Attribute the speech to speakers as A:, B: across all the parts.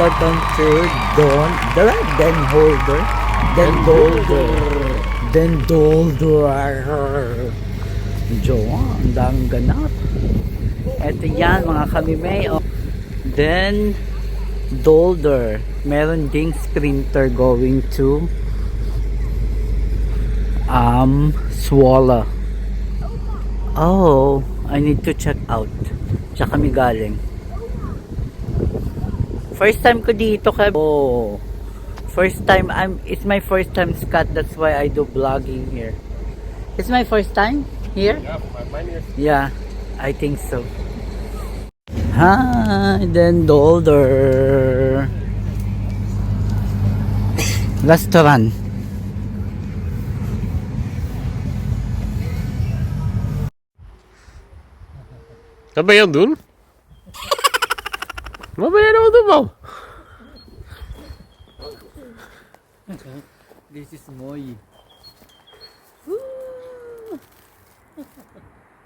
A: Cotton Third, Don, Den Holder, Den Dolder, Den Dolder. Jowa, ang daming ganap. Eto yan mga kamimay. Den Dolder. Meron ding sprinter going to Swalla. Oh, I need to check out. Tsaka kami galing. First time ko dito kay first time it's my first time, Scott, that's why I do vlogging here. It's my first time here?
B: Yeah, mine is.
A: Yeah, I think so. Hi, Den Dolder. Restaurant.
B: Wat ben je aan het doen? Wat ben je nou aan het doen, man?
A: This is Moy.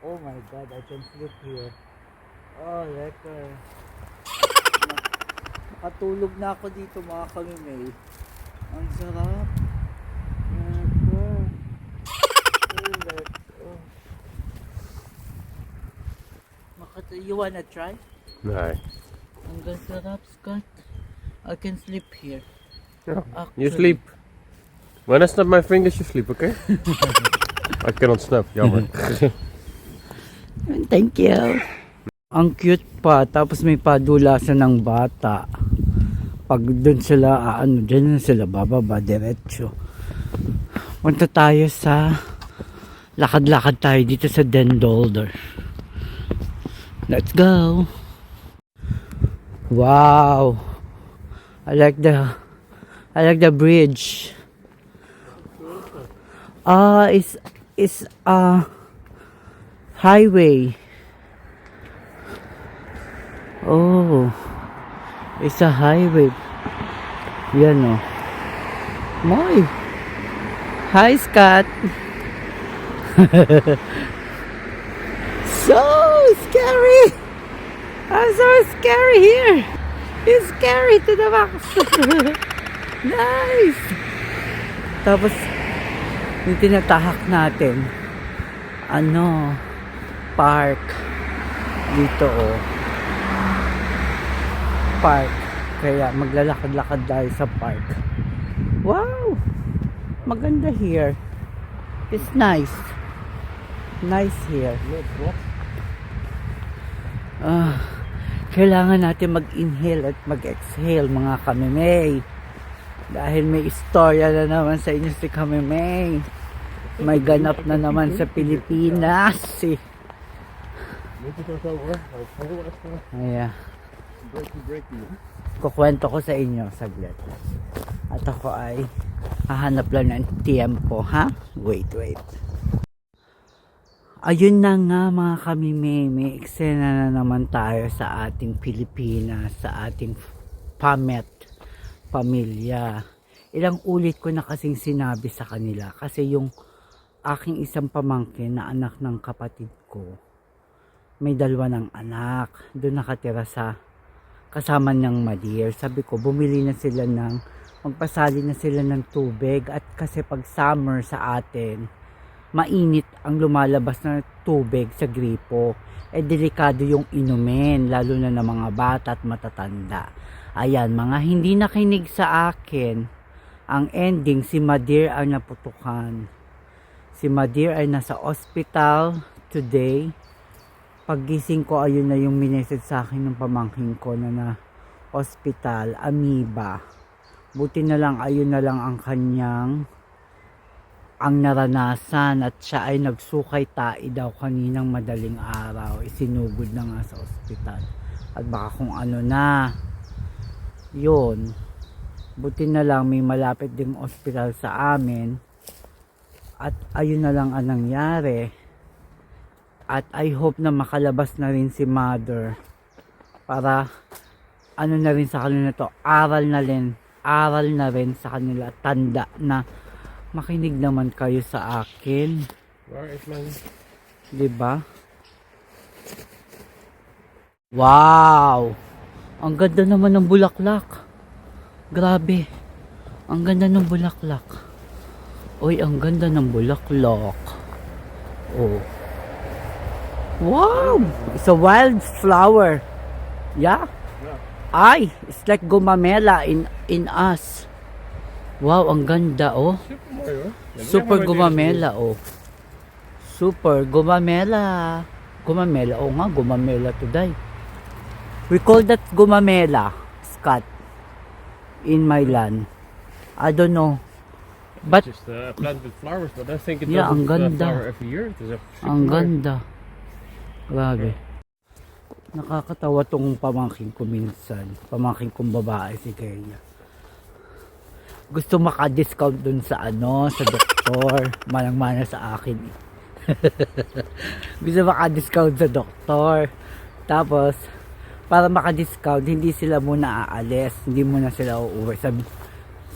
A: Oh my god, I can sleep here. Oh, lekker. Nakatulog na ako dito mga kamimay. Ang sarap. Lekker. You wanna try?
B: Nee.
A: Ang sarap, Scott. I can sleep here.
B: Ja,
A: Actually.
B: you sleep. When I snap my fingers, you sleep, okay? I cannot snap, jammer.
A: Thank you. Ang cute pa, tapos may padulasan ng bata. Pag dun sila, dyan na sila bababa, diretso. Punta tayo sa, lakad-lakad tayo dito sa Den Dolder. Let's go. Wow. I like the bridge. It's highway. Oh, it's a highway. Yan o. Moy. Hi, Scott. So scary. I'm so scary here. It's scary to the max. Nice. Tapos yung tinatahak natin, park dito park, kaya maglalakad-lakad tayo sa park. Wow, maganda here. It's nice here. Kailangan natin mag-inhale at mag-exhale mga kamimay. Dahil may istorya na naman sa inyo si Kamimay. May ganap na naman sa Pilipinas. Ayan. Kukwento ko sa inyo saglit. At ako ay hahanap lang ng tiempo, ha? Wait. Ayun na nga mga kamimay, may eksena na naman tayo sa ating Pilipinas, sa ating pamilya. Ilang ulit ko na kasing sinabi sa kanila kasi yung aking isang pamangkin na anak ng kapatid ko, may dalawa ng anak, doon nakatira sa kasama ng Madir. Sabi ko, bumili na sila magpasali na sila ng tubig at kasi pag summer sa atin, mainit ang lumalabas na tubig sa gripo. Delikado yung inumin, lalo na ng mga bata at matatanda. Ayan, mga hindi nakinig sa akin. Ang ending, si Madir ay naputukan. Si Madir ay nasa hospital today. Paggising ko, ayun na yung minessage sa akin ng pamangkin ko na hospital, amoeba. Buti na lang, ayun na lang ang kanyang naranasan at siya ay nagsukay tae daw kaninang madaling araw. Isinugod na nga sa ospital. At baka kung ano na. Yun. Buti na lang may malapit ding ospital sa amin. At ayun na lang ang nangyari. At I hope na makalabas na rin si Mother. Para na rin sa kanila to. Aral na rin sa kanila. Tanda na makinig naman kayo sa akin.
B: Waar is mijn...
A: Diba? Wow! Ang ganda naman ng bulaklak. Grabe. Ang ganda ng bulaklak. Uy, ang ganda ng bulaklak. Oh. Wow! It's a wildflower. Yeah? Ay, it's like gumamela in us. Wow, ang ganda, oh. Super gumamela, oh. Super gumamela. Gumamela, oh nga, gumamela today. We call that gumamela, Scott, in my land. I don't know. But,
B: Just a plant with flowers, but I think it
A: Yeah, ang
B: doesn't
A: ganda.
B: flower every year. It is a
A: ang ganda. Grabe. Nakakatawa tong pamangkin ko minsan. Pamangkin kong babae si Kenya. Gusto maka-discount dun sa sa doktor. Manang-mana sa akin eh. Gusto maka-discount sa doktor. Tapos, para maka-discount, hindi sila muna aalis. Hindi muna sila uuwi.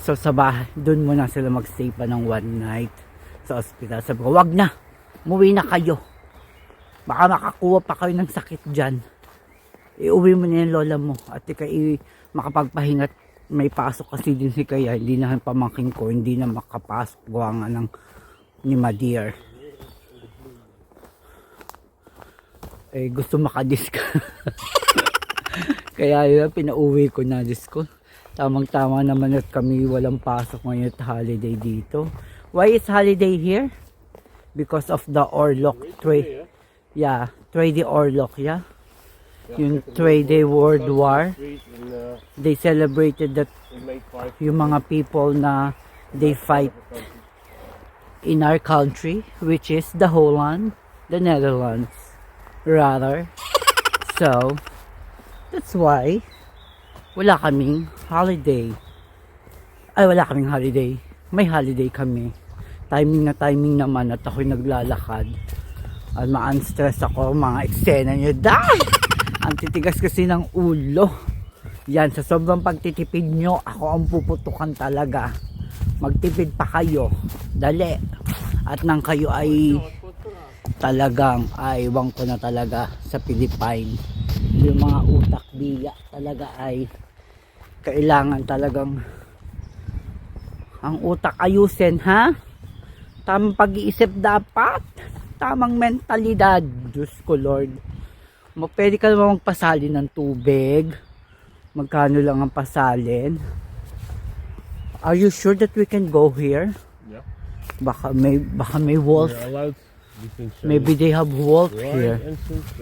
A: So sa bahay, dun muna sila magstay pa ng one night sa ospital. Sabi ko, wag na. Umuwi na kayo. Baka makakuha pa kayo ng sakit dyan. Iuwi mo na yung lola mo. At makapagpahingat. May pasok kasi din si Kaya. Hindi na pamangkin ko. Hindi na makapasok. Gawa nga ni Madeir. Gusto makadiscount. Kaya yun, pinauwi ko na. Diyos ko. Tamang-tama naman at kami walang pasok ngayon at holiday dito. Why is holiday here? Because of the Orlok trade. Yeah, trade Orlok, yeah. Yung trade World War. They celebrated that yung mga people na they fight in our country, which is the Holland, the Netherlands, rather. So, that's why wala kaming holiday. Ay, wala kaming holiday. May holiday kami. Timing naman at ako'y naglalakad. At ma-unstress ako, mga eksena nyo. Dahil! Ang titigas kasi ng ulo. Yan, sa sobrang pagtitipid nyo, ako ang puputukan talaga. Magtipid pa kayo. Dali. At nang kayo ay talagang, ewan ko na talaga sa Philippines. Yung mga utak biya talaga ay kailangan talagang ang utak ayusin, ha? Tamang pag-iisip dapat. Tamang mentalidad. Diyos ko, Lord. Pwede ka naman magpasalin ng tubig. Magkano lang ang pasalin? Are you sure that we can go here?
B: Yeah.
A: Baka may wolf.
B: We're allowed.
A: Maybe they have wolf
B: Right
A: here.
B: entrance.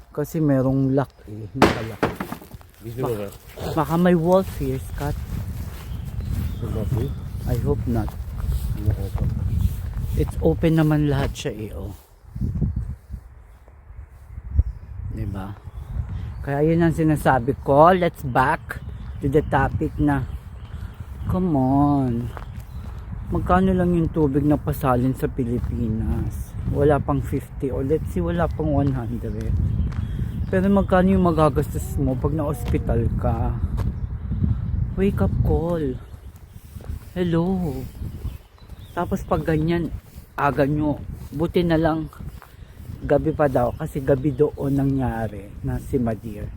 A: Kasi merong lock eh. Nakalak. Baka may wolf here, Scott. I hope not. It's open naman lahat siya eh, oh. Diba? Kaya yun ang sinasabi ko. Let's back to the topic na come on. Magkano lang yung tubig na pasalin sa Pilipinas? Wala pang 50 o let's see, wala pang 100. Pero magkano yung magagastos mo pag na-hospital ka? Wake up call. Hello. Tapos pag ganyan, aga nyo. Buti na lang gabi pa daw kasi gabi doon nangyari na si Madeir.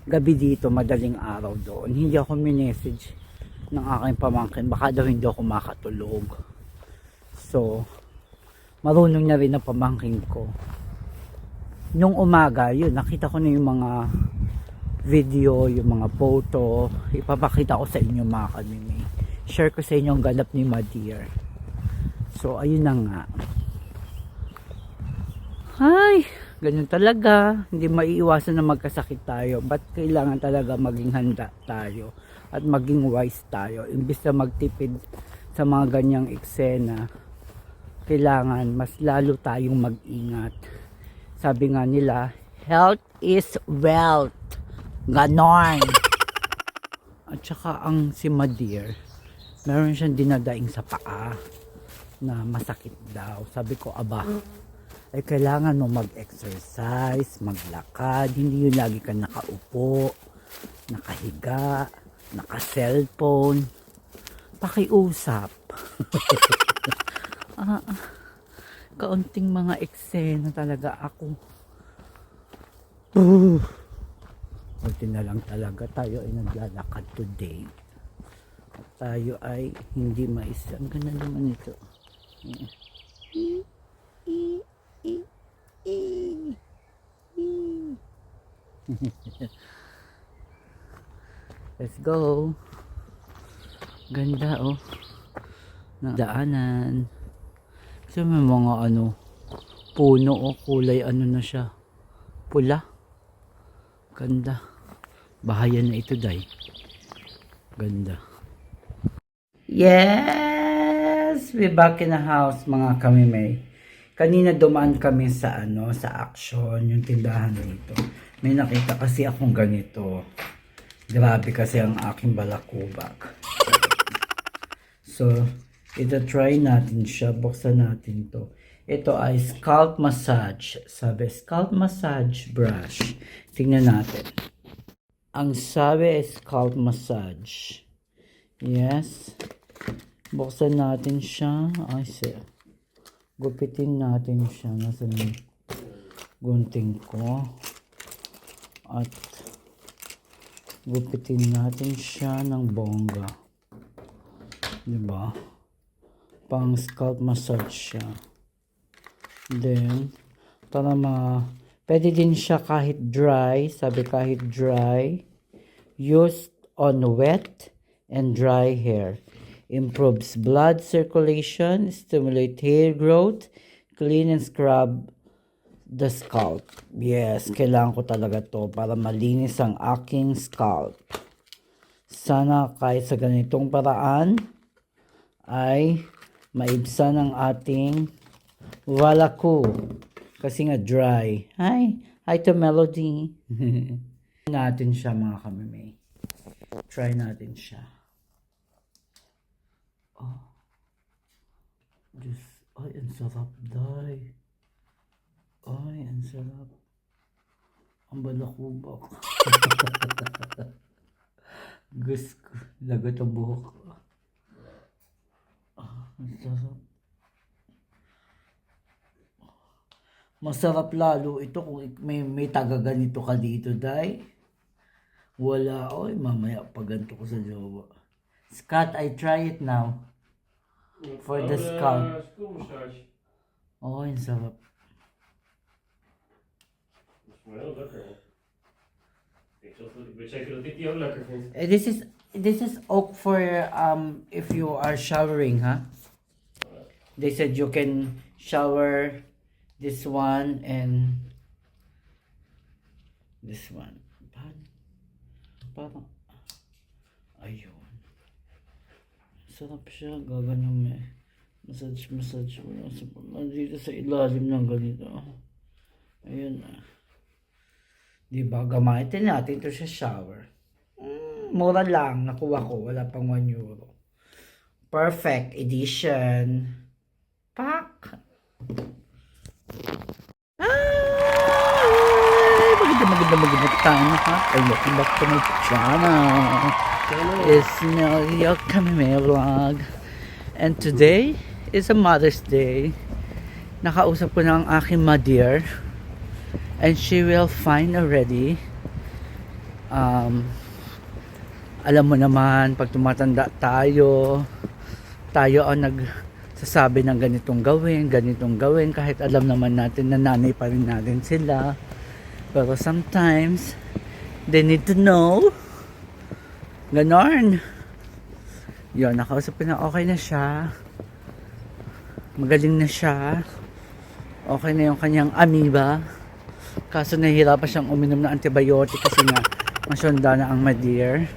A: Gabi dito, madaling araw doon. Hindi ako minessage ng aking pamangkin. Baka daw hindi ako makatulog. So, marunong na rin ang pamangkin ko. Nung umaga, yun, nakita ko na yung mga video, yung mga photo. Ipapakita ko sa inyo mga kanimi. Share ko sa inyo ang ganap ni Madeir. So, ayun na nga. Ay, ganyan talaga. Hindi maiiwasan na magkasakit tayo. But kailangan talaga maging handa tayo. At maging wise tayo. Imbis na magtipid sa mga ganyang eksena, kailangan mas lalo tayong mag-ingat. Sabi nga nila, health is wealth. Ganon. At saka ang si Madeir, meron siyang dinadaing sa paa na masakit daw. Sabi ko, aba, ay kailangan mo mag-exercise, maglakad. Hindi yun lagi ka nakaupo, nakahiga, naka-cellphone. Pakiusap. Kaunting mga eksena talaga ako. Buti na lang talaga tayo ay naglalakad today. At tayo ay hindi ang ganda naman ito. Let's go. Ganda oh. Na daanan. Kasi may mga puno o kulay na siya. Pula. Ganda. Bahayan na ito, day. Ganda. Yes! We're back in the house, mga kamimay. Kanina dumaan kami sa sa Action, yung tindahan dito. May nakita kasi akong ganito. Grabe kasi ang aking balakubak. So, ito try natin siya. Buksan natin to. Ito ay scalp massage. Sabi, scalp massage brush. Tingnan natin. Ang sabi ay scalp massage. Yes. Buksan natin siya. Ay, siya. Gupitin natin siya. Nasa yung gunting ko. At gupitin natin siya ng bongga. Diba? Pang scalp massage siya. Then, para pwede din siya kahit dry. Sabi kahit dry. Used on wet and dry hair. Improves blood circulation, stimulate hair growth, clean and scrub the scalp. Yes, kailangan ko talaga to para malinis ang aking scalp. Sana kahit sa ganitong paraan ay maibsan ang ating walaku. Kasi nga dry. Hi to Melody. Natin siya mga kamimay. Try natin siya. Oh. Ay, ang sarap, day. Ay, ang sarap. Ang balakubak. Gusto ko. Lagot ang buhok. Ang sarap. Masarap lalo ito kung may taga-ganito ka dito, day. Wala. Oy, mamaya paganto ko sa jowa. Scott, I try it now. For the scalp. Oh, ang sarap.
B: Wel lekker. Ik weet zeker dat ik die ook lekker vind.
A: This is ook for if you are showering, huh? They said you can shower this one and this one. Parang ayun. Sarap siya, gaganong massage mo dito sa ilalim ng ganito. Ayun na. Diba, gamitin natin ito sa shower. Mura lang, nakuha ko, wala pang 1 euro. Perfect edition. Pak! Maganda tayo na ha. Ay, welcome back to my channel. It's Nelia Kamime Vlog. And today is a Mother's Day. Nakausap ko na ang aking mother. And she will find already. Alam mo naman, pag tumatanda tayo ang nagsasabi ng ganitong gawin, kahit alam naman natin na nanay pa rin natin sila. Pero sometimes, they need to know. Ganon. Yun, nakausap ko na okay na siya. Magaling na siya. Okay na yung kanyang amoeba. Kaso nahihirapan siyang uminom ng antibiotic kasi nga masyonda na ang madir.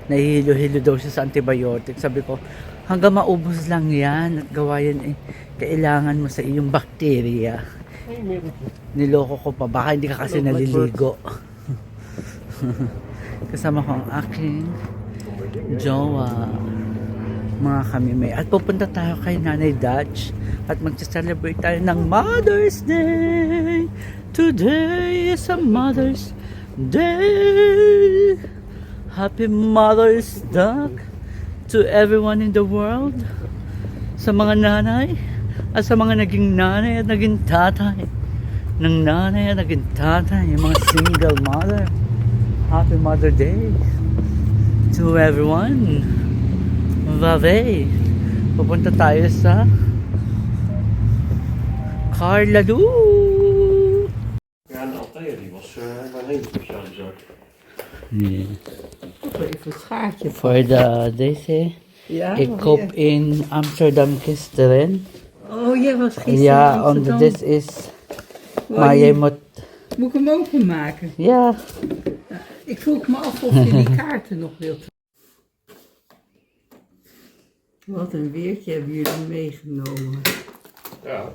A: Nahihilo-hilo daw siya sa antibiotic. Sabi ko, hanggang maubos lang yan at gawa yan kailangan mo sa iyong bakterya. Niloko ko pa. Baka hindi ka kasi naliligo. Kasama ko ang aking jowa. Mga kamimay. At pupunta tayo kay Nanay Dutch. At mag-celebrate tayo ng Mother's Day. Today is a Mother's Day. Happy Mother's Day to everyone in the world. Sa mga nanay. At sa mga naging nanay at naging tatay. Ng nanay at naging tatay. Yung mga single mother. Happy Mother Day to everyone. Vave. Pupunta tayo sa Carlaloo.
B: Ja, de Althea die was een hele speciale zaak.
A: Yeah.
C: Even een schaartje.
A: For the deze.
C: Ja,
A: Ik koop in Amsterdam gisteren.
C: Oh, jij was gisteren
A: Ja,
C: in
A: omdat
C: Amsterdam.
A: dit is.
C: Oh,
A: Maar je moet.
C: Moet ik hem openmaken?
A: Ja.
C: Ik vroeg me af of je die kaarten nog wilt. Wat een weertje hebben jullie meegenomen.
B: Ja.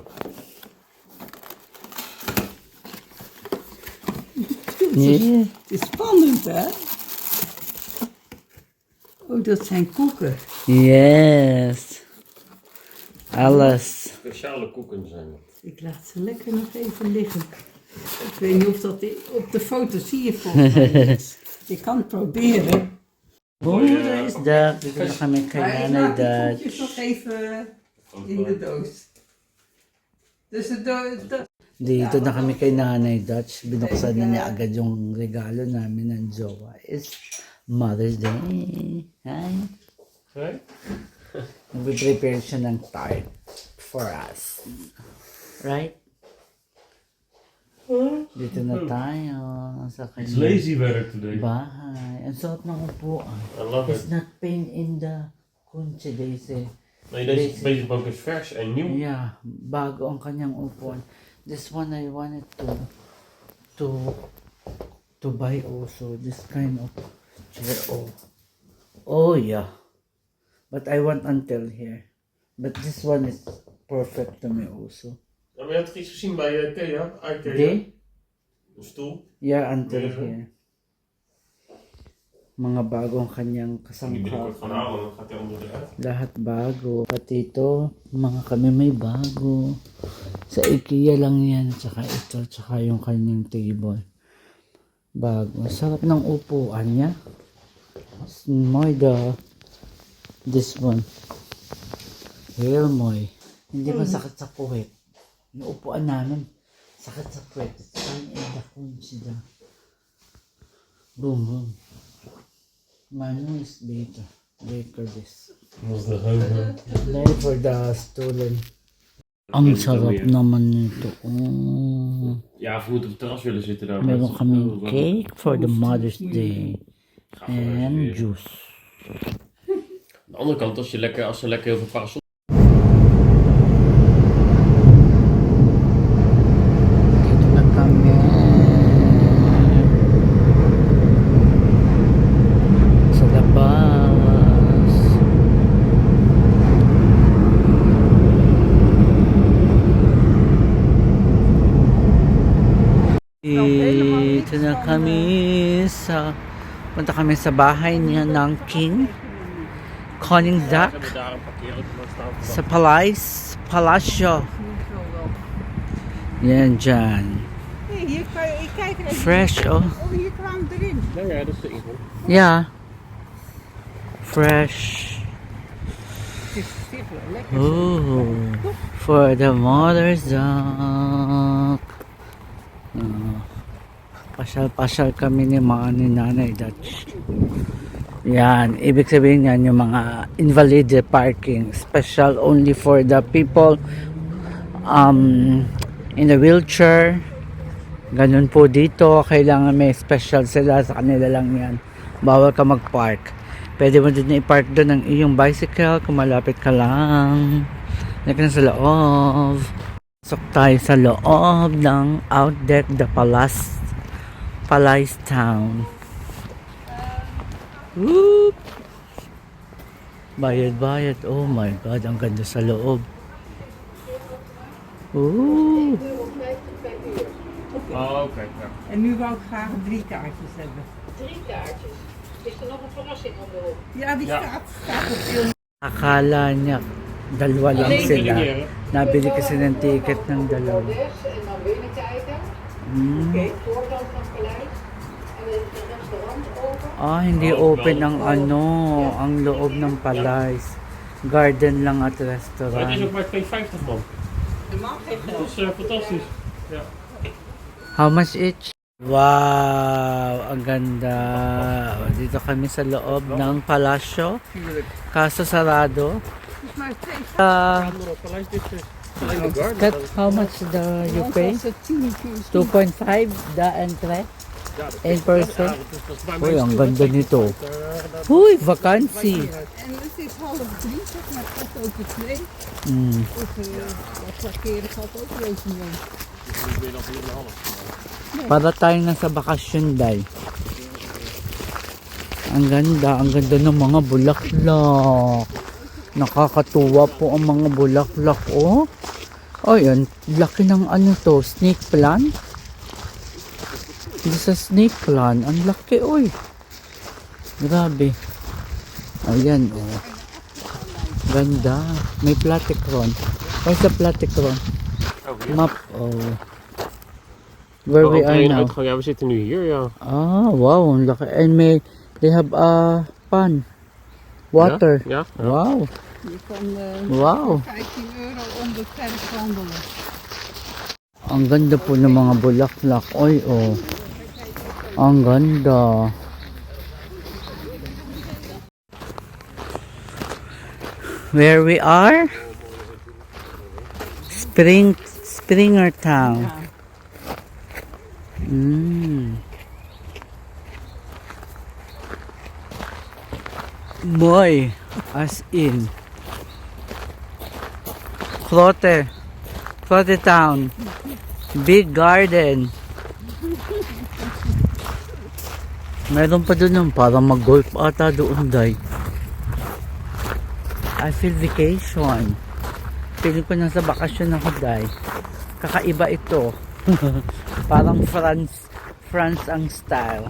A: Yeah.
C: Het is spannend, hè? Oh, dat zijn koeken.
A: Yes. Alles.
B: Speciale koeken zijn het.
C: Ik laat ze lekker nog even liggen. Ik weet niet of dat op de foto zie je volgens mij niet. Je kan het proberen.
A: Moeder is daar. Dus dan gaan we
C: Maar ik
A: kijken
C: laat
A: naar
C: de koekjes nog even in de doos. Dus de doos...
A: Dito na kami kay Nanay Dutch. Binuksan na niya agad yung regalo namin ng jowa. It's Mother's Day. Hi.
B: Nee?
A: Nagbe-prepare siya ng tart for us. Right? Dito na tayo sa
B: It's
A: kanyang
B: lazy weather today.
A: bahay. Ang sarap ng upuan.
B: I love
A: It's
B: it.
A: not pain in the kunche, they say.
B: Nee, deze bank is vers en nieuw.
A: Yeah, bago ang kanyang upuan. This one I wanted to buy also this kind of chair. Oh yeah. But I want until here. But this one is perfect to me also.
B: Ja, maar je hebt toch iets gezien bij Ikea? Ikea?
A: Okay?
B: Een stoel.
A: Yeah, until
B: Yeah.
A: here. Mga bago ang kanyang
B: Die binnenkort gaan
A: kasangkapan.
B: halen, dan gaat hij onder eruit.
A: Lahat bago. Pati ito, mga kami may bago. Sa IKEA lang yan. Tsaka ito, tsaka yung kanyang table. Bago. Sarap ng upuan niya. Moy this one. Real moy. Hindi ba sakit sa puwet? Yung upuan namin, sakit sa puwet. It's fine in the consider. Boom, boom. Mine is better. Better this.
B: Dat is de heuvel.
A: Dahil for the stolen. Ang sarap naman nito. Oh.
B: Ja, of we moeten op het terras willen zitten daar.
A: Meron kaming cake for the Mother's Day. En juice.
B: Aan de andere kant, als ze lekker heel veel parasol...
A: Dito na kami. Sa labas. Dito na kami sa punta kami sa bahay niya ng King Koningsdag
B: daar een parkeerauto staan.
A: sa Palacio. Yan dyan.
C: Nee, hier kan je kijken.
A: Fresh, oh.
C: Oh, hier kwamen we erin.
B: Ja, ja, dat is de ingang.
A: Ja. Fresh.
C: Het is wel lekker.
A: Oh. For the Mother's Day. Pasyal-pasyal kami ni Nanay Dutch. Yan, ibig sabihin yan yung mga invalid parking, special only for the people in the wheelchair. Ganun po dito, kailangan may special sila, sa kanila lang yan. Bawal ka mag-park. Pwede mo din i-park doon ang iyong bicycle kung malapit ka lang. Like na sa loob. Pasok tayo sa loob ng Outdeck the Palace Town. Whoop! Bayad. Oh my God, ang ganda sa loob. Ooh.
B: Oh, oké. Ja.
C: En nu wou ik graag 3 kaartjes hebben.
D: 3 kaartjes. Is er nog een verrassing onderop?
C: Ja, die
B: Ja.
C: staat op film.
A: Akala niya dalawa lang sila. Nabili kasi ng ticket ng dalawa.
D: Rechts en dan binnenkijken.
C: Oké.
D: Voorkant van het paleis. En het restaurant open.
A: Ah, hindi open ang ang loob ng palace. Garden lang at
B: Maar het is
A: restaurant.
B: ook maar 2,50 man.
C: De man geeft
B: Dat is fantastisch. Ja.
A: How much each? Wow, ang ganda. Dito kami sa loob ng palasyo. Kaso sarado. That how much you pay? 2.5 the entry in person. Uy, ang ganda nito. Uy, vakantie.
C: En het is 2:30, zeg maar, tot over 2.
A: Mm.
C: Dus dat parkeren gaat ook rekening.
A: Para tayo na sa bakasyon, Day. Ang ganda ng mga bulaklak. Nakakatuwa po ang mga bulaklak, oh. Oh, yan. Laki ng ano to, snake plant. This is snake plant. Ang laki, oy. Grabe. Ayan, oh. Ganda. May platicron. Where's the platicron? Map, oh. Where we are now.
B: Uitgang. Ja, we zitten nu hier, ja.
A: Ah, wow, ang laki. And they have a pan. Water.
B: Ja? Ja.
A: Wow.
C: Je kan
A: Wow.
C: €15 om de kerk wandelen.
A: Ang ganda po ng mga bulaklak. Oy, oh. Ang ganda. Where we are? Springer Town. Boy, as in. Flote Town. Big garden. Meron pa doon parang mag-golf ata doon, Day. I feel vacation. Feeling ko nasa bakasyon ako, Day. Kakaiba ito. Parang France ang style.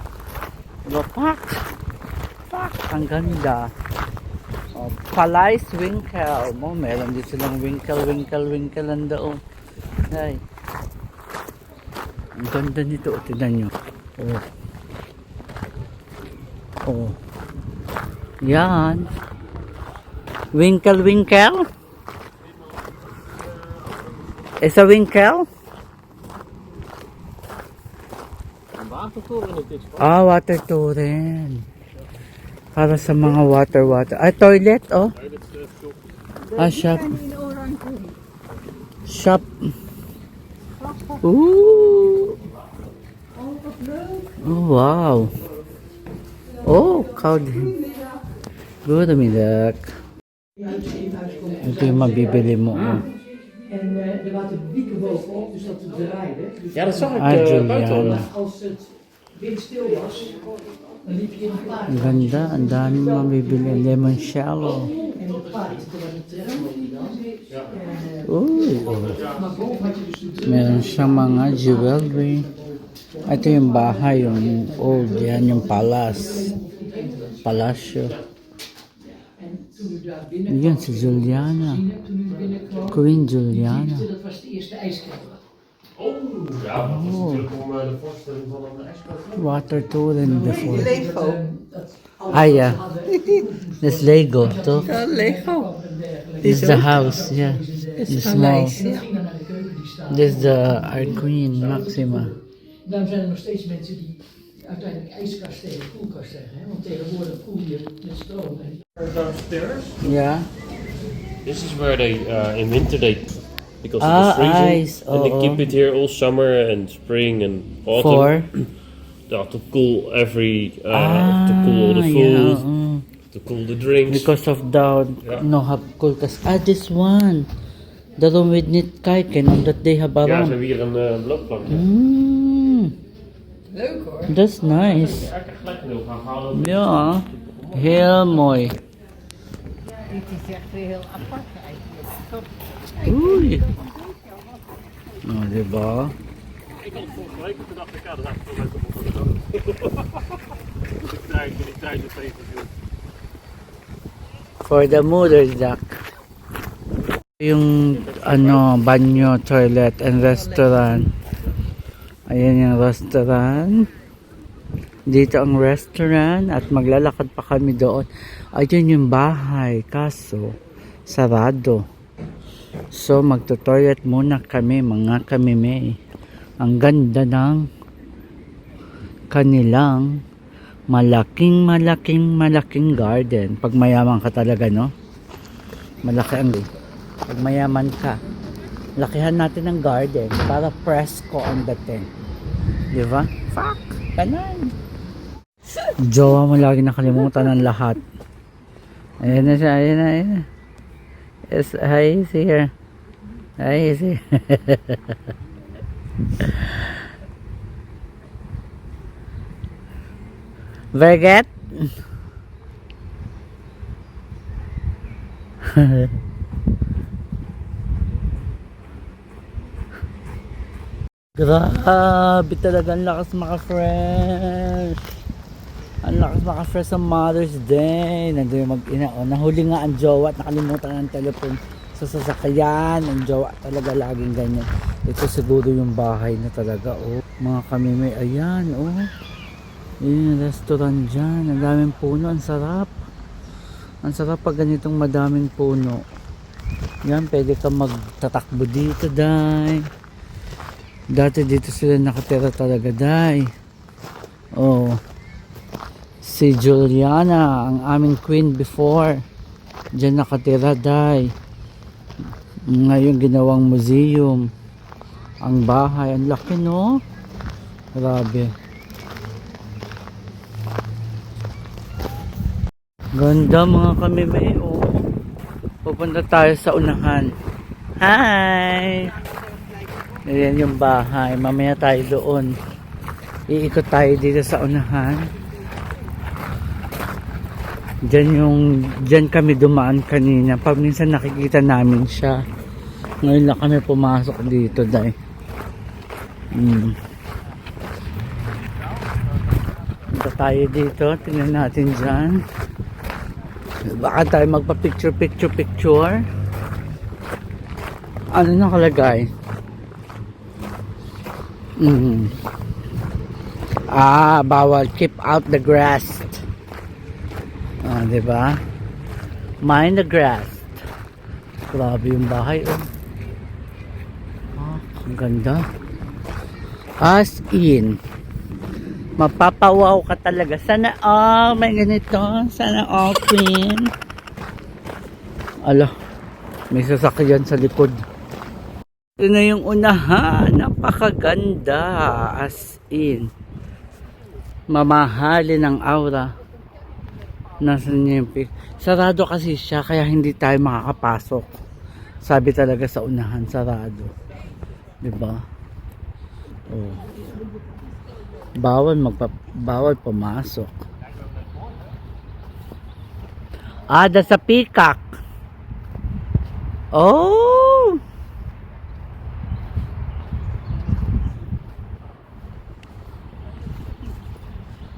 A: Lopak. Ang ganda. Oh, Palais Winkel. Oh, meron din silang Winkel nandoon. Ay. Ang ganda nito. Tignan nyo. Oh. Oh. Yan. Winkel. Is a Winkel? Ah, water toren. Para sa mga water. Ah, toilet, oh. Ah, shop. Shop. Ooh. Oh, wow. Oh, koud. Goedemiddag. Ito yung mabibili mo. Oh.
E: En er waren wieken bovenop, dus dat draaide. Dus
B: Ja, dat zag ik
A: Juliana.
B: buiten.
E: als het windstil was, dan liep je in een paard.
A: Ang ganda. Ang dami mabibili. Lemon shallow.
E: En dat paard, er was een ceremonie dan.
A: Uy, oh.
E: Maar boven had je dus de
A: Meron siyang mga jewelry. Ito yung bahay, yung old. Yan yung palasyo.
E: En toen u daar binnen
A: Yan si Juliana.
E: toen u binnenkwam,
A: Queen Juliana.
E: dat was de eerste ijskelder.
B: Oh, ja, dat was natuurlijk om de voorstelling van een ijskast.
A: Water touring before.
C: Lego.
A: Ah, ja. That's Lego, toch?
C: Ja, Lego.
A: This is the house, yeah. The small.
C: Paleis, ja.
E: Ging dan naar de keuken die staan.
A: This is the our Queen Maxima.
E: Daarom zijn er nog steeds mensen die uiteindelijk ijskast tegen koelkast zeggen. Hè? Want tegenwoordig koel je met stroom. En
B: Downstairs.
A: Yeah.
B: This is where they, in winter because
A: Ah,
B: it is freezing,
A: ice.
B: and they
A: Oh,
B: keep it here all summer and spring and autumn.
A: For?
B: To cool to cool all the food, to cool the drinks.
A: Because of the no have kulkas. Ah, this one. The room with knit kaiken on that they have a
B: Ja, ze
A: room.
B: hebben hier een blootplankje.
C: Leuk hoor.
A: That's nice.
B: Echt lekker wil gaan halen.
A: Ja. Heel mooi.
C: Dit is echt weer heel apart eigenlijk. Toch?
A: Oei. Nou, diba?
B: Ik had het vorige week en toen dacht ik, ja, dat is eigenlijk wel leuk om te doen. Die tijd is even.
A: For the mother's duck. Yung ano, banyo, toilet, and restaurant. Ayan yung restaurant. Dito ang restaurant at maglalakad pa kami doon. Ayun yung bahay, kaso sarado. So magto-toilet muna kami, mga kamime. Ang ganda ng kanilang malaking garden. Pag mayaman ka talaga, no? Malaki ang pag mayaman ka, lakihan natin ang garden para presko ang dating. Di ba? Fuck! Kanan! Jowa mo lagi nakalimutan ang lahat. Ayan na siya, ayan na, ayan na. Yes, hi, he's here. Hi, he's here. Verget? Grabe talaga, ang lakas maka-fresh. Ang lakas maka-fresh sa Mother's Day. Nandun yung mag-ina. O, nahuli nga ang jowa at nakalimutan ng telephone sa sasakyan. Ang jowa talaga laging ganyan. Ito siguro yung bahay na talaga. O, mga kami may ayan. O, yun yung restaurant dyan. Ang daming puno. Ang sarap. Ang sarap pag ganitong madaming puno. Yan, pwede ka magtatakbo dito, day. Dati dito sila nakatira talaga, day. Oh. Si Juliana, ang aming queen before. Diyan nakatira, day. Ngayon ginawang museum. Ang bahay, ang laki, no? Grabe. Ganda mga kami, may. Oh. Pupunta tayo sa unahan. Hi! Ayan yung bahay. Mamaya tayo doon. Iikot tayo dito sa unahan. Diyan kami dumaan kanina. Pag minsan nakikita namin siya. Ngayon lang kami pumasok dito, day. Punta tayo dito. Tingnan natin dyan. Baka tayo magpa-picture. Ano nakalagay? Bawal. Keep out the grass. Diba? Mind the grass. Grabe yung bahay, oh. Ang ganda. As in. Mapapawaw ka talaga. Sana all may ganito. Sana all queen. Ala, may sasakyan sa likod. Ito na yung unahan. Napakaganda. As in. Mamahalin ang aura. Nasaan niya yung pic? Sarado kasi siya kaya hindi tayo makakapasok. Sabi talaga sa unahan, sarado. Diba? Oh. Bawal pumasok. That's a peacock. Oh!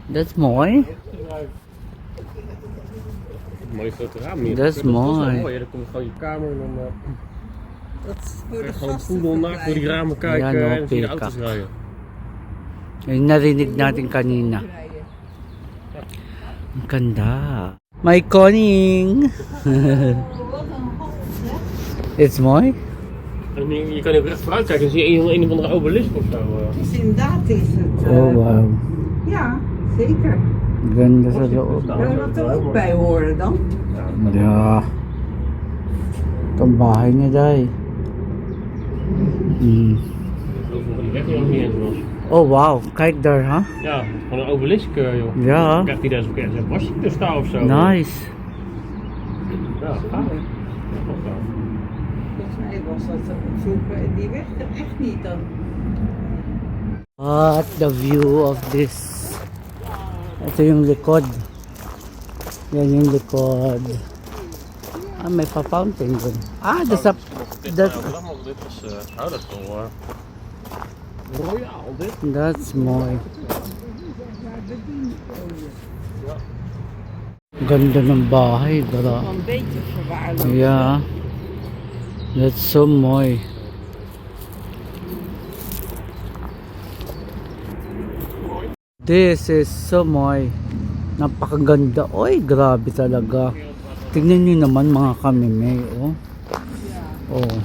A: That's mooi.
B: Mooie grote raam hier.
A: Dat is mooi.
B: Ja, dan kom je gewoon je kamer en dan
C: Dat is voor
B: kan je
C: de
B: gewoon een
C: gasten.
B: poedel naakt door die ramen kijken
A: Ja, no,
B: en dan zie je de
A: peacock.
B: auto's rijden.
A: Yung narinig natin kanina. Ang ganda. My koning. It's mooi.
B: En je kan ook recht vooruit kijken en zie je een of andere obelisk of zo.
C: Dus inderdaad is het.
A: Oh, wow.
C: Ja, zeker.
A: Ganda sa loob.
C: Zou dat er ook bij horen dan?
A: Ja. Itong bahay niya, day.
B: Van die weg nog niet eens was.
A: Oh, wow. Kijk daar, ha?
B: Ja, van een obelisk, joh.
A: Ja.
B: Krijgt hij daar zo'n keer een bosje te staan of zo.
A: Nice.
B: Ja, gaaf. Ja, toch gaaf.
C: Volgens mij was dat vroeger die weg er echt niet dan.
A: What the view of this. Ito yung likod. Yan yung likod. May pa-fountain dun. That's a...
B: Dit was, dat is toch royaal dit.
A: That's mooi. Ganda ng bahay, dara.
C: Een beetje verwaarloosd.
A: Yeah. That's so mooi. This is so mooi. Napakaganda. Oy, grabe talaga. Tingnan niyo naman mga kamimay, oh. Oh.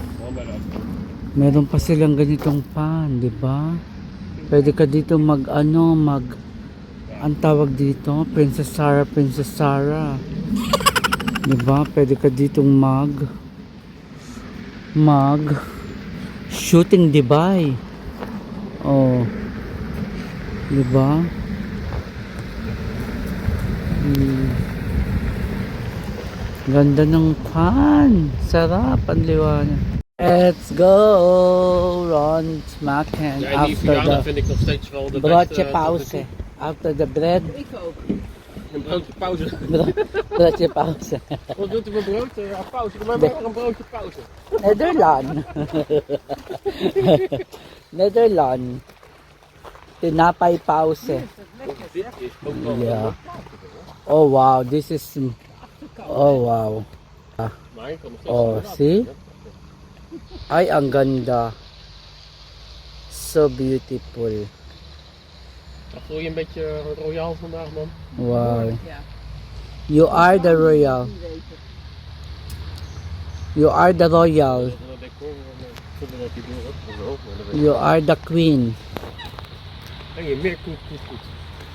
A: Meron pa silang ganitong pan, 'di ba? Pwede ka dito mag ang tawag dito, Princess Sarah, Princess Sarah. Diba? Pwede ka ditong shooting Dubai. Oh. Diba? Ganda ng pan. Sarap ang liwanag. Let's go! Ron Smacken
B: Ja, en die
A: after
B: Vianen
A: the
B: vind ik nog steeds wel de
A: broodje
B: beste.
A: pauze. After the bread,
C: Ik ook.
B: Een broodje pauze.
A: broodje pauze.
B: Wat doet u met brood? Ja, pauze. Doe maar maar een broodje pauze.
A: Netherlands. Netherlands. Tinapay pauze.
B: Dit is ook wel
A: Yeah. Oh wow, this is... Oh wow.
B: Maar je kan nog steeds
A: Oh,
B: een
A: see? Ay, ang ganda. So beautiful.
B: Voel je een beetje royaal vandaag, man?
A: Wow.
C: Ja.
A: You are the royal. You are the royal.
B: Dat decor, zonder dat je door hebt.
A: You are the queen.
B: En je meer goed.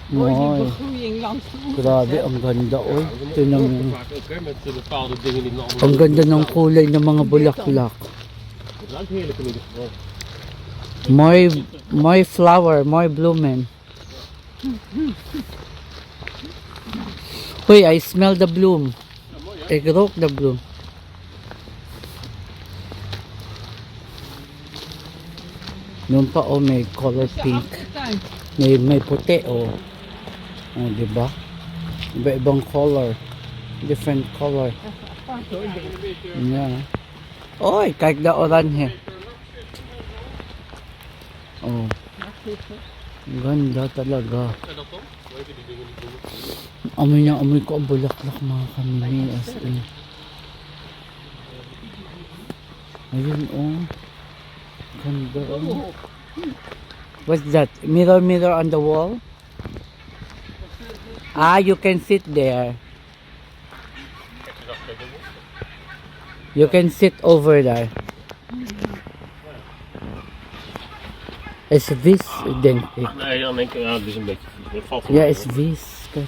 C: Mooi die
A: Mooi.
C: begroeiing langs de oever.
A: Grabe, ang ganda. Oy, tingnan mo.
B: Vaak ook, hè, met bepaalde dingen die allemaal...
A: Ang ganda ng kulay ng mga bulaklak.
B: Het ruikt heerlijk in ieder geval.
A: Mooi flower, mooi bloemen. Uy, I smell the bloom. I rook the bloom. Noon pa, oh, may color pink.
C: Achtertuin.
A: May puti, oh. Oh, diba? Iba-ibang color. Different color.
C: Apart hoor.
A: Yeah. Oy, kijk de oranje. Oh. Ang ganda talaga.
B: En dat dan? Hoe heet die dingen die doen?
A: Amoy na amoy ko ang bulaklak mga kamili. As in. Ayun, oh. Ganda, oh. What's that? Mirror on the wall? Ah, you can sit there. You can sit over there. Is this, denk ik.
B: Nee, dan denk ik, ja, het is een beetje... Het valt
A: Ja, is this. Kijk.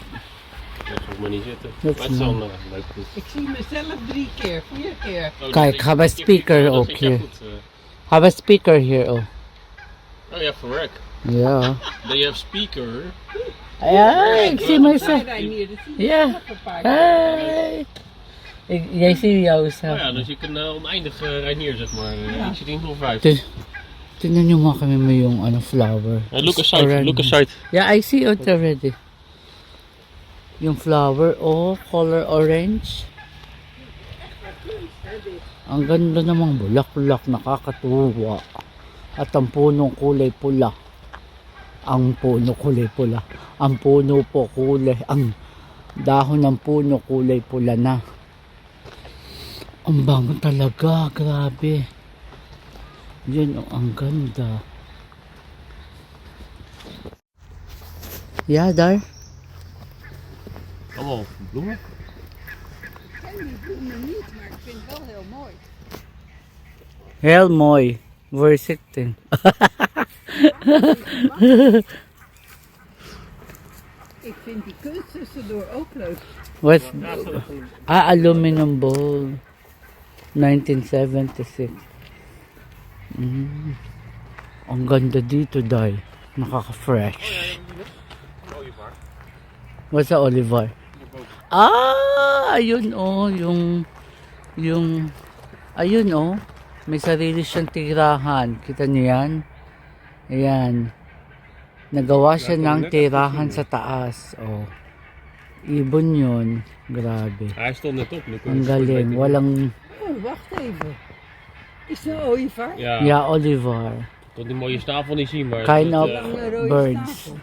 B: Dat hoeft maar niet zitten.
A: Dat
B: Maar
A: is
B: het is wel
A: mooi.
B: leuk.
C: Ik zie mezelf 3 keer, 4 keer.
A: Kijk, have a speaker ook hier. Have a speaker here, oh.
B: Oh ja, for work.
A: Ja.
B: They have speaker.
A: Ja, ik zie mezelf.
C: Hier, dat zie je
A: Ja.
C: nog een paar keer.
A: Hey. Jij ziet jou
B: Oh
A: zelf.
B: ja, dus je kan oneindig Reinier, zeg maar.
C: Ja.
B: Ik zit in 05.
A: Tingnan nyo mga kami mo yung ano, flower.
B: Look
A: It's
B: aside,
A: orange.
B: look aside.
A: Yeah, I see it already. Yung flower, oh, color orange. Ang ganda namang bulaklak, nakakatuwa. At ang punong kulay pula. Ang puno kulay pula. Ang puno po kulay, ang dahon ng puno kulay pula na. Ang bango talaga, grabe. Yan, oh, ang ganda. Ja, daar.
B: Allemaal bloemen.
C: Ik ken die bloemen niet, maar ik vind het wel heel mooi.
A: Heel mooi. Waar zit het?
C: Ik vind die kunst tussendoor ook leuk.
A: Wat? Aluminum bowl. 1976. Ang ganda dito, Day. Nakaka-fresh.
B: Ooievaar.
A: What's a Oliver? Ayun oh, yung, ayun oh, may sarili siyang tirahan. Kita niyo yan? Ayan. Nagawa siya ng tirahan sa taas. Oh. Ibon yun. Grabe.
B: Hij stond net op. Nu kon
A: Ang
B: je
A: galing. Walang,
C: Oh, wacht even. Is het een ooievaar?
B: Ja,
A: ja, Oliver.
B: tot die mooie stavel niet zien, maar...
A: Kind
B: het,
A: of
C: Een rode
A: birds.
C: stapel.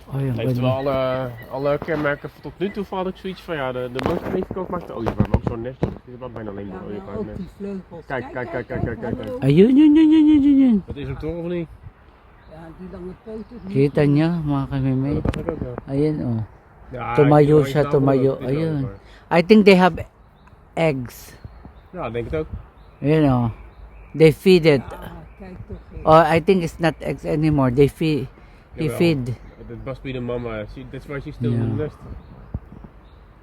A: Oh, ang
B: heeft
A: ganda.
B: wel alle kenmerken. Tot nu toe had ik zoiets van, ja, de mooiste knietje ook maakt de ooievaar. Maar ook zo'n nest, dat is wel bijna alleen
C: Ja,
B: de
C: maar
B: ooievaar.
C: ook
B: nest.
C: die vleugels.
B: Kijk, kijk, kijk, kijk, kijk, kijk.
C: hallo.
A: Ayun, yun.
B: Dat is hem toch, of niet?
C: Ja, die lange poten.
A: Kita niya, mga kamimay.
B: Dat dacht ik ook, ja.
A: Ayun, oh.
B: Ja,
A: Tumayo
B: die
A: siya,
B: mooie stavel,
A: tumayo.
B: dat is
A: Ayun.
B: ooievaar.
A: I think they have eggs.
B: Ja, ik denk het ook.
A: You know, they feed it.
C: Ah, kijk toch eens.
A: Or I think it's not eggs anymore. They feed. He
B: Jawel.
A: feed.
B: that must be the mama. That's why she's still in
A: Yeah.
B: the nest.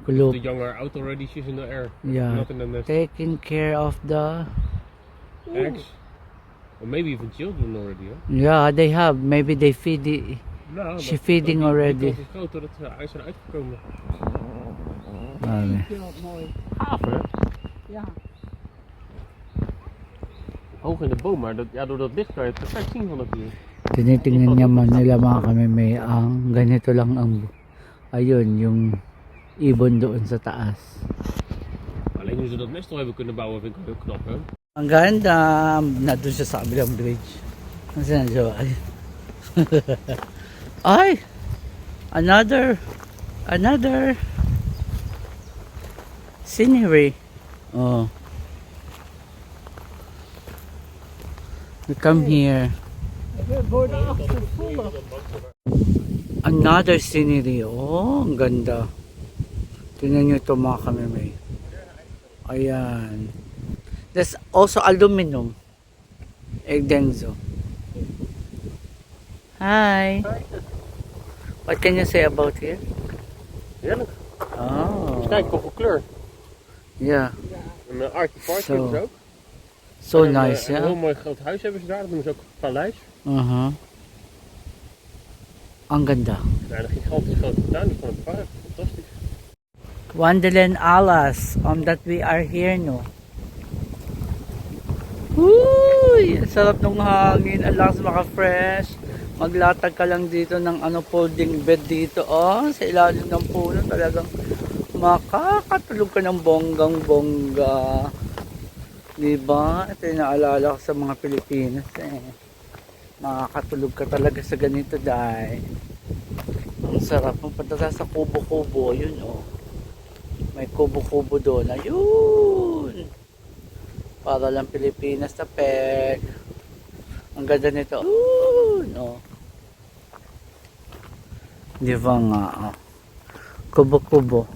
A: Kulop.
B: The young are out already. She's in the air.
A: Yeah.
B: Not in the nest.
A: Taking care of the...
B: Eggs. Or maybe even children already. Huh?
A: Yeah, they have. Maybe they feed the...
B: Nou,
A: She feeding already.
B: Het is groot dat hij zijn uitgekomen.
A: Marami.
C: mooi.
B: Gaaf hè?
C: Ja.
B: Hoog in de boom, maar door dat licht kan je het perfect zien vanaf hier.
A: Tinitingnan naman nila mga kamimay ang ganito lang ang... Ayun, yung ibon doon sa taas.
B: Alleen hoe ze dat nest al hebben kunnen bouwen vind ik heel knap hè.
A: Ang ganda. Nandun siya sa kabilang bridge. Nasaan siya? Ay. Ay! Another scenery. Oh. We come here.
C: We worden achtervolgd.
A: Another scenery. Oh, ang ganda. Tingnan nyo ito mga kamimay. Ayan. There's also aluminum. Egdenzo. Hi. What can you say about here?
B: Heerlijk.
A: Oh.
B: Kijk, toch voor kleur.
A: Yeah.
B: Een Arctic Park
A: Zo.
B: hebben ze ook.
A: So
B: En
A: nice,
B: een heel
A: yeah.
B: mooi groot huis hebben ze daar. Dat noemen ze ook paleis.
A: Uh-huh. Ang ganda.
B: Ja, een gigantisch grote tuin. Dat is gewoon een park. Fantastisch.
A: Wonderland Alas. That we are here, no? Uy! Ang sarap ng hangin. Ang lakas maka-fresh. Maglatag ka lang dito ng folding bed dito. Oh, sa ilalim ng puno. Talagang makakatulog ka ng bonggang-bongga. Diba? Ito yung naalala ko sa mga Pilipinas eh. Makakatulog ka talaga sa ganito dahil. Ang sarap. Punta sa kubo-kubo. Yun oh. May kubo-kubo doon. Ayun! Para lang Pilipinas na pek. Ang ganda nito. Ayun! Oh. Di ba nga? Oh. Kubo-kubo.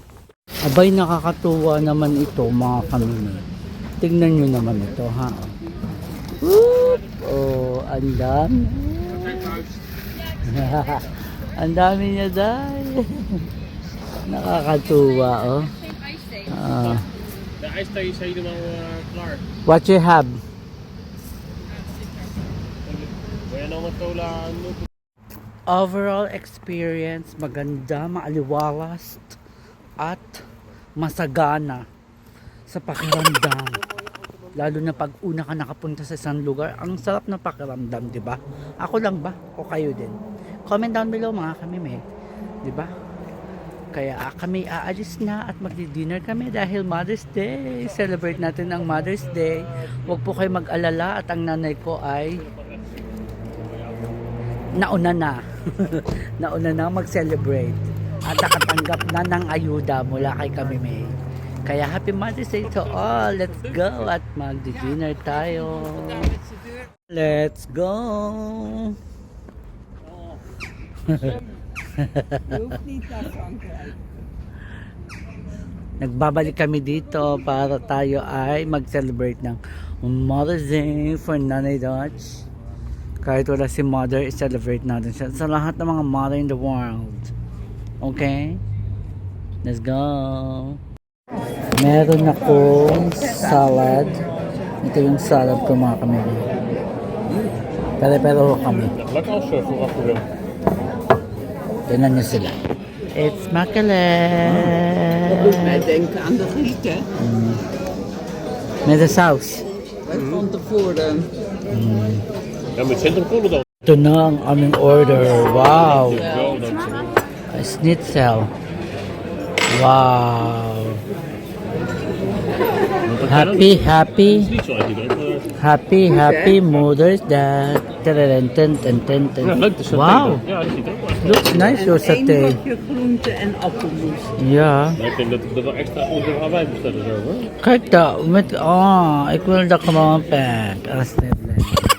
A: Abay, nakakatuwa naman ito mga kanina. Tingnan nyo naman ito ha. Whoop! Oh, ang dami. Ang dami niya dahil. Nakakatuwa oh.
B: De ijsthee is helemaal klaar.
A: What you have?
B: Wil jij nog een cola 0?
A: Overall experience, maganda, maaliwalas at masagana sa pakiramdam. Lalo na pag una ka nakapunta sa isang lugar, ang sarap na pakiramdam, di ba? Ako lang ba? O kayo din? Comment down below mga kamimay, di ba? Kaya kami aalis na at magdi-dinner kami dahil Mother's Day. Celebrate natin ang Mother's Day. Huwag po kayo mag-alala at ang nanay ko ay nauna na. Nauna na mag-celebrate. At nakatanggap na ng ayuda mula kay kami May. Kaya Happy Mother's Day to all. Let's go at magdi-dinner tayo. Let's go.
C: Je hoeft niet naar Frankrijk.
A: Nagbabalik kami dito para tayo ay mag-celebrate ng Mother's Day for Nanay Dutch. Kahit wala si Mother, i-celebrate natin siya sa lahat ng mga mother in the world. Okay? Let's go! Meron akong salad. Ito yung salad ko mga kamili. Pero kami.
B: Lekker als vooraf wil.
A: Tignan niyo sila. It's makkelet.
C: Wij denken aan de Grieken.
A: Met de saus.
C: Wij van tevoren.
B: Ja, met centrumkolen dan.
A: Ito na ang aming order. Wow!
B: Wel, dat
A: A schnitzel. Wow! Happy
B: niet zo uit
A: Happy Mother's Day. Ten.
B: Ja, leuk. De saté
A: Wow!
B: dan. Ja, dat ziet er ook wel echt
A: Looks nice your
C: Eén
A: satay.
C: bakje groente en appelmoes.
A: Ja.
B: uit. Ik denk dat ik er wel extra onder gaan wij bestellen zo hoor.
A: Kijk dat. Ik wil dat gewoon pack. Alsjeblieft.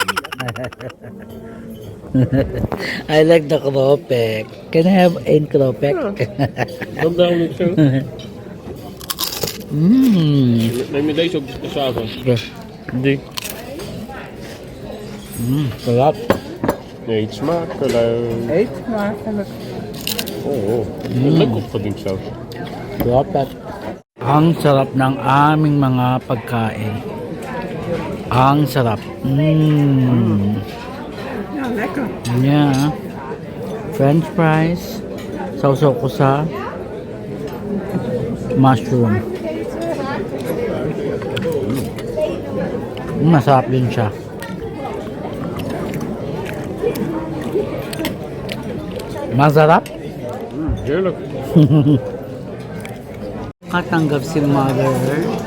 A: I like the kropek. Can I have 1 kropek?
B: Dat daarom niet zo. Neem je deze ook s'avonds? Die.
A: Sarap.
B: Nee, het smakelijk.
C: Eet smakelijk.
B: Oh, leuk opgediend zelfs.
A: Ang sarap ng aming mga pagkain. Ang sarap.
C: Ja, lekker.
A: Yeah. French fries. Sausaw ko sa mushroom. Masarap din siya. Masarap?
B: Heerlijk.
A: Katanggap si mother,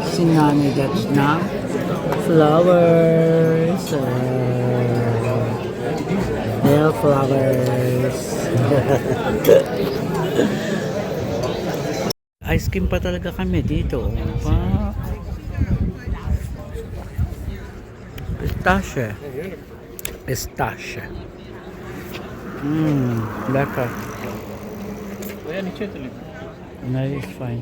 A: si nanay that's na flowers. Real flowers. Ice cream pa talaga kami dito. Pa. Pistache. Pistache. Lekker.
B: Wil jij niet zitten, lief?
A: Nee, is fijn.